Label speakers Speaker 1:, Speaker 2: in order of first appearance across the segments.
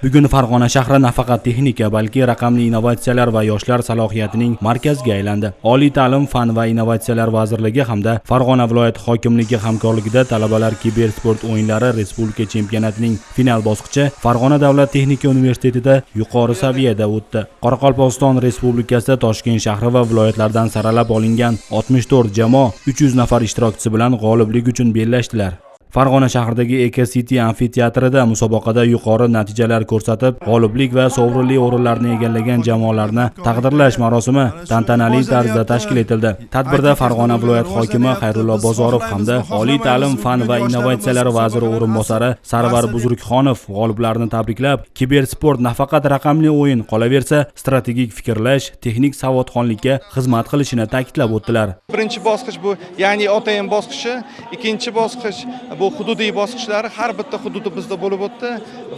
Speaker 1: Bugun Farg'ona shahri nafaqat texnika, balki raqamli innovatsiyalar va yoshlar salohiyatining markaziga aylandi. Oliy ta'lim, fan va innovatsiyalar vazirligi hamda Farg'ona viloyati hokimligi hamkorligida talabalar kibersport o'yinlari respublika chempionatining final bosqichi Farg'ona davlat texnika universitetida yuqori saviyada o'tdi. Qoraqalpog'iston Respublikasida Toshkent shahri va viloyatlardan saralab olingan 64 jamoa 300 nafar ishtirokchisi bilan g'oliblik uchun bellashdilar. Farg'ona shahridagi Eko City amfiteatrida musobaqada yuqori natijalar ko'rsatib, g'oliblik va sovrinli o'rinlarni egallagan jamoalarni taqdirlash marosimi tantanali tarzda tashkil etildi. Tadbirda Farg'ona viloyat hokimi Xayrullo Bozorov hamda Oliy ta'lim, fan va innovatsiyalar vaziri o'rinbosari Sarvar Buzrukxonov g'oliblarni tabriklab, kibersport nafaqat raqamli o'yin, qolaversa, strategik fikrlash, texnik savodxonlikka xizmat qilishini ta'kidlab o'tdilar.
Speaker 2: Birinchi bosqich bu, ya'ni OTM bosqichi, ikkinchi bosqich bu hududiy bosqichlari har bitta hududimizda bo'lib o'tdi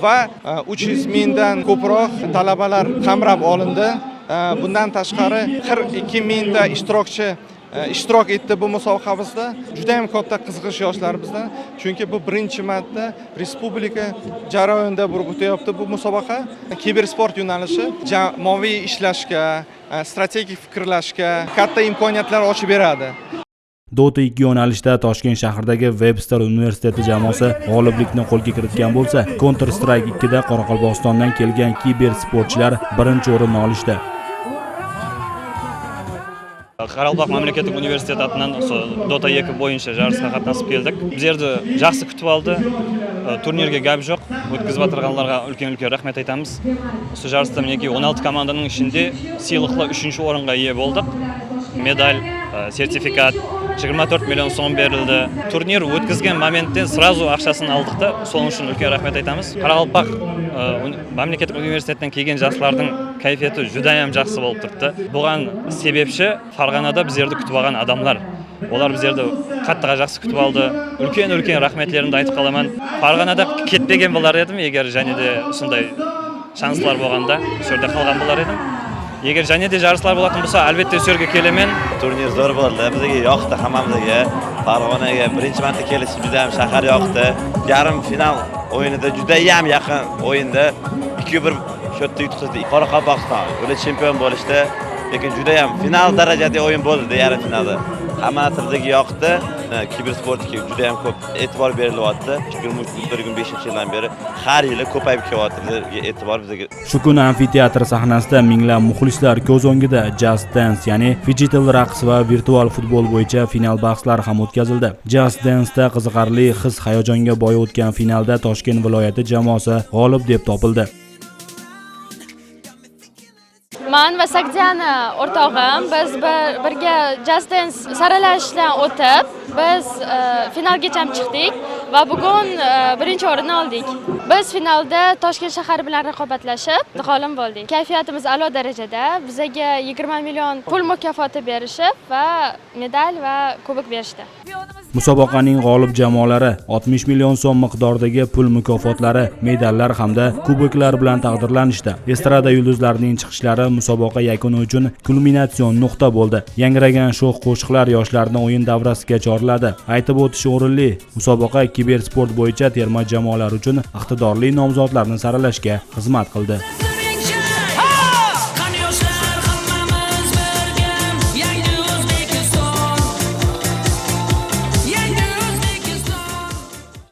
Speaker 2: va 300 mingdan ko'proq talabalar qamrab olindi. Bundan tashqari 42 mingta ishtirokchi ishtirok etdi bu musobaqamizda. Juda ham katta qiziqish yoshlarimizda, chunki bu birinchi marta respublika jarayonida bo'lib o'tyapti bu musobaqa. Kibersport yo'nalishi jamoaviy ishlashga, strategik fikrlashga katta imkoniyatlar ochib beradi.
Speaker 1: Dota 2 yo'nalishda Toshkent shahridagi Webster universiteti jamoasi g'oliblikni qo'lga kiritgan bo'lsa, Counter Strike 2 da Qoraqalpog'istondan kelgan kibersportchilar birinchi o'rinni olishdi.
Speaker 3: Qoraqalpoq mamlakatlik universiteti атынан Dota 2 bo'yicha жарысқа qatnashib keldik. Biz yerda yaxshi kutib oldi. Turnirga gap yo'q. O'tkazib o'tirganlarga ulkan rahmat aytamiz. Shu jarysda meniki 16 komandaning ishinde siyliqlar 3-o'ringa ega bo'ldik. Medal, sertifikat, 24 million so'm berildi. Turnir o'tkazgan momentdan sразу ақшасын алдық-da, so'ng uchun ulkan rahmat aytamiz. Qoraqalpoq mamlakatlik universitetidan kelgan yoshlarning kayfiyati juda ham yaxshi bo'lib turibdi. Buған sebepchi Farg'onada biz yerda kutib olgan odamlar. Ular biz yerda qattiq yaxshi kutib oldi. Ulkan rahmatlarimni aytib qolaman. Farg'onada ketmagan bo'lar edim, agar janida shunday shanslar bo'lganda, shu yerda qolgan bo'lar edim. Agar janida jaryslar bo'lgan bo'lsa, albatta shu yerga kelaman.
Speaker 4: Turnir zo'r bo'ldi. Bizga yoqdi hammamizga. Farg'onaga birinchi marta kelish juda ham shahar yoqdi. Yarim final o'yinida juda ham yaqin o'yinda 2-1 shotda yutqizdi. Qoraqalpog'iston ular chempion bo'lishdi, lekin juda ham final darajadagi o'yin bo'ldi, yarim finalda. Hamma bizga yoqdi. Kibersportga juda ham ko'p e'tibor berilyapti. 2025-yildan beri har yili ko'payib kelyapti bizga e'tibor bizga.
Speaker 1: Shu kuni amfiteatr sahnasida minglab muxlislar ko'z o'ngida Just Dance, ya'ni digital raqs va virtual futbol bo'yicha final bahslari ham o'tkazildi. Just Dance'da qiziqarli his-hayajonga boy o'tgan finalda Toshkent viloyati jamoasi g'olib deb topildi.
Speaker 5: Men va Sakjana o'rtog'im biz birga Just Dance saralashdan o'tib, biz finalgacha chiqdik va bugun birinchi o'rinni oldik. Biz finalda Toshkent shahri bilan raqobatlashib, g'olib bo'ldik. Kayfiyatimiz a'lo darajada. Bizga 20 million pul mukofoti berishib va medal va kubok berishdi.
Speaker 1: Musobaqaning g'olib jamoalari 60 million so'm miqdoridagi pul mukofotlari, medallar hamda kuboklar bilan taqdirlanishdi. Estrada yulduzlarining chiqishlari musobaqa yakuni uchun kulminatsion nuqta bo'ldi. Yangragan sho'x qo'shiqlar yoshlarni o'yin davrasiga chorladi. Aytib o'tish o'rinli, musobaqa kibersport bo'yicha terma jamoalar uchun iqtidorli nomzodlarni saralashga xizmat qildi.